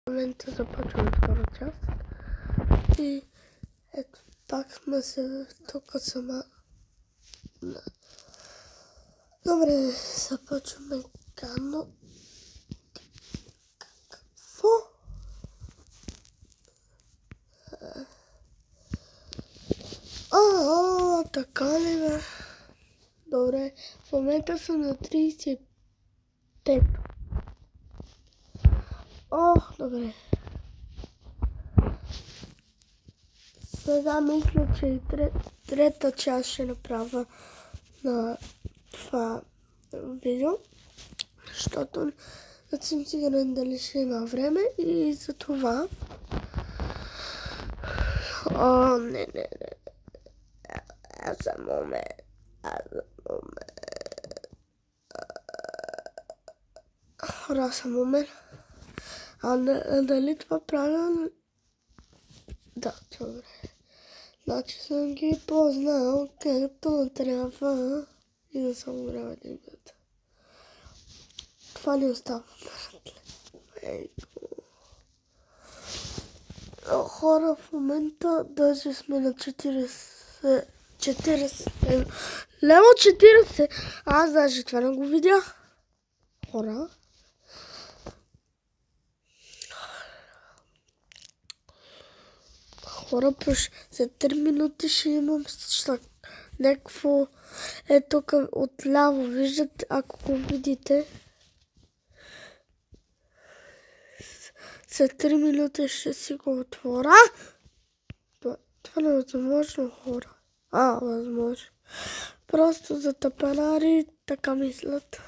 В момента започваме втора част. И ето, пак сме се тук сама. Добре, започваме кано. Какво? Така ли бе? Добре, в момента съм на 35. Добре. Сега мисля, че и трета част ще направя на това видео, защото не съм сигурен дали ще има време и за това. Не. Аз съм момент. Хора, съм момент. Дали това правилно? Да, добре. Значи съм ги познал, както трябва и да съм умрял един минута. Това не остава. Хора, в момента даже сме на 40 лево 40. Аз даже това не го видях. Хора. За 3 минути ще имам някакво тук отляво, виждате, ако го видите. За 3 минути ще си го отворя. Това не е възможно, хора. Възможно. Просто за тъпанари така мислят.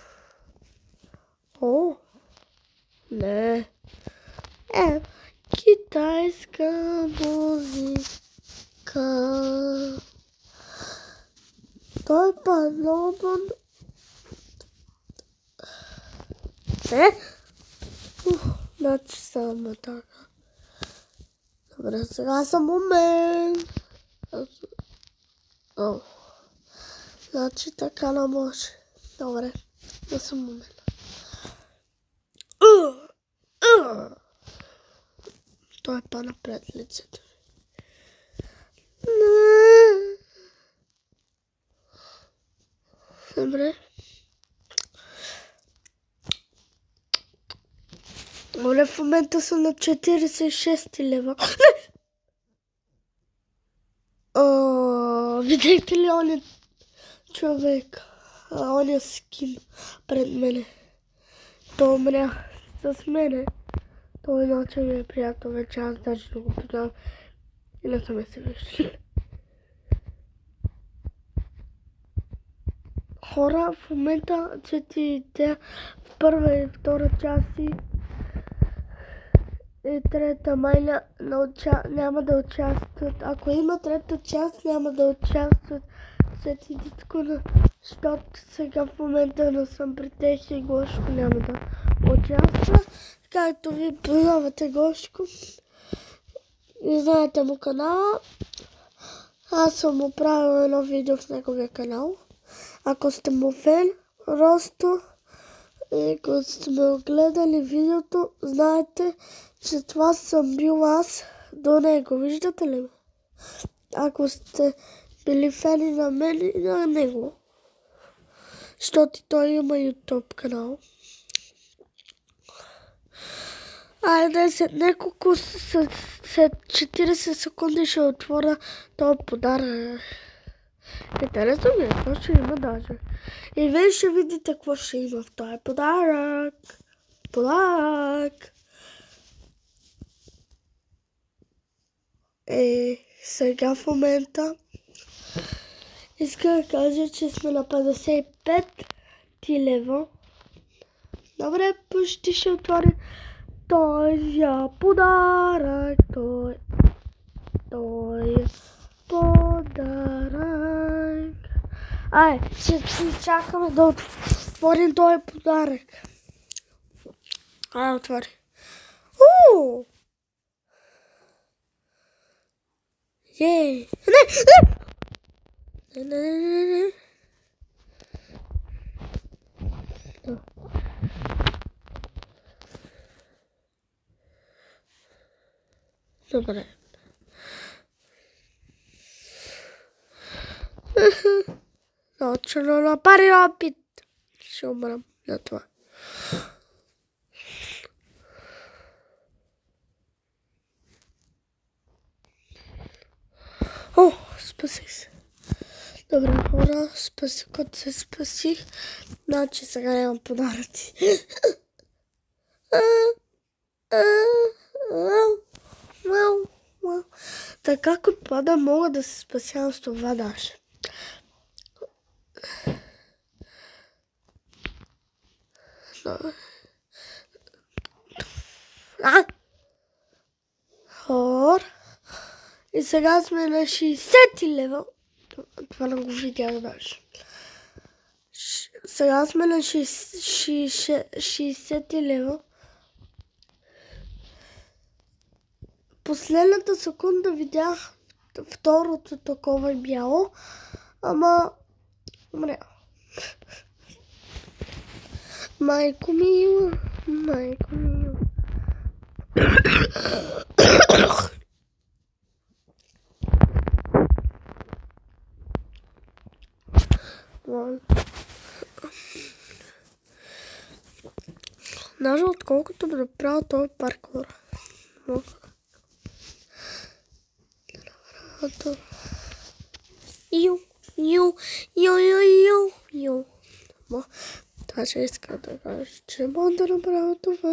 Не. Китайска музика. Той е подобен. Значи само така. Добре, сега съм момент. Значи така не може. Добре, да съм момент. Той е по-напред лицето. Добре. Оле, в момента съм на 46 лева. Видяхте ли оня човек? Оня скин пред мене. Той умря с мене. Той иначе ми е приятел вече, аз даже не го познавам и не сме се виждали. Хора, в момента четите в първа и втора част и трета май няма да участват. Ако има трета част, няма да участват след едитко, защото сега в момента не съм при тех и Гошко няма да участва. Както ви познавате Гошко и знаете му канала, аз съм му правил едно видео в неговия канал. Ако сте му фен, просто и ако сте ме гледали видеото, знаете, че това съм бил аз до него. Виждате ли ме? Ако сте били фени на мен и на него, защото той има YouTube канал. Айде, след 40 секунди ще отворя този подарък. Интересно ми е, какво ще има даже. И вие ще видите какво ще има в този подарък. Сега в момента искам да кажа, че сме на 55 лева. Добре, почти ще отворим този подарък. Той подарък. Ще чакаме да отворим този подарък. Отвори. Ей! Не. Добре. Научно направи опит. Ще умрам на това. О, спасих се. Добре, хора, като се спасих, значи сега нямам подаръци. Така като пада мога да се спасявам с това даже. Хора. И сега сме на 60 левел. Това не го видях даже. Сега сме на 60 левел. Последната секунда видях второто такова бяло. Ама... Майко мила. Майко мила. Даже отколкото да правя този паркур. Даже иска да кажа, че мога да направя това.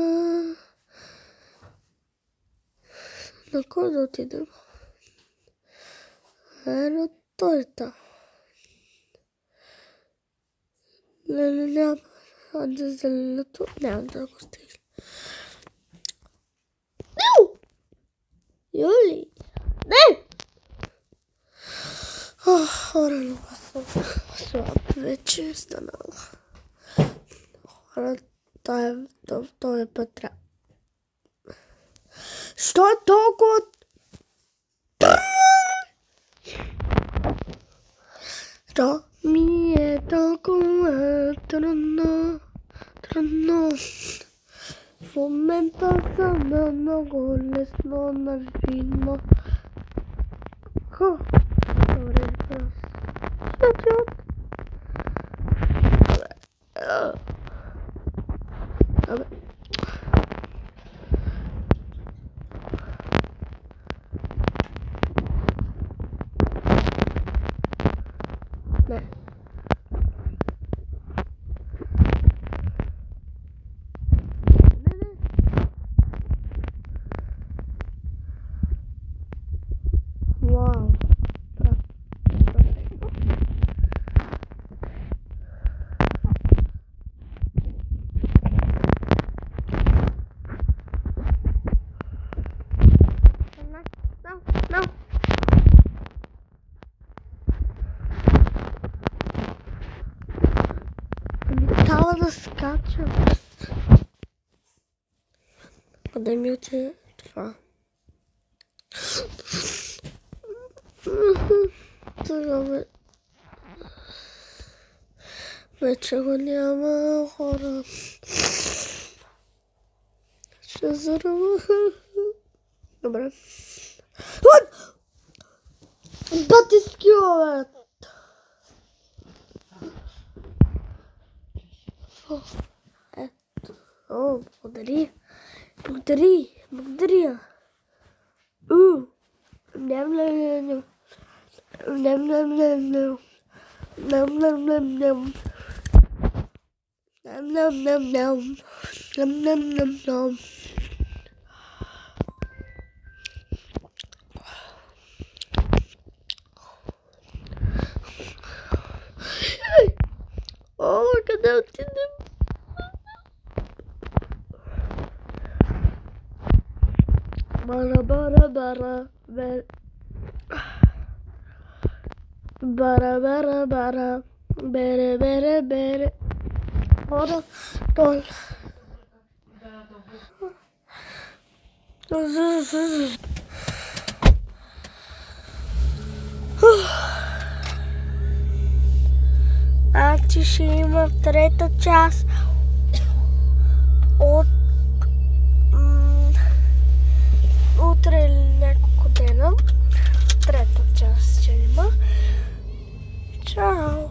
На кой да отидем? На торта. Няма. Да зеленото. Няма да го стигна. Юли! Не! Хора, много съм слаб. Вече станала. Хора, този път трябва. Що е толкова? Що ми е толкова трудно? В момента съм на много лесно на вино. Добре, Добре. Не. Вау. Трябва да скачам. Къде ми отиде това? Сега вече го няма, хора. Ще заръва. Добре. Батискила, бе! О, благодаря. О, къде отидем? Бара. Бере. Хора, тол. Значи ще има трета част от утре или Чао!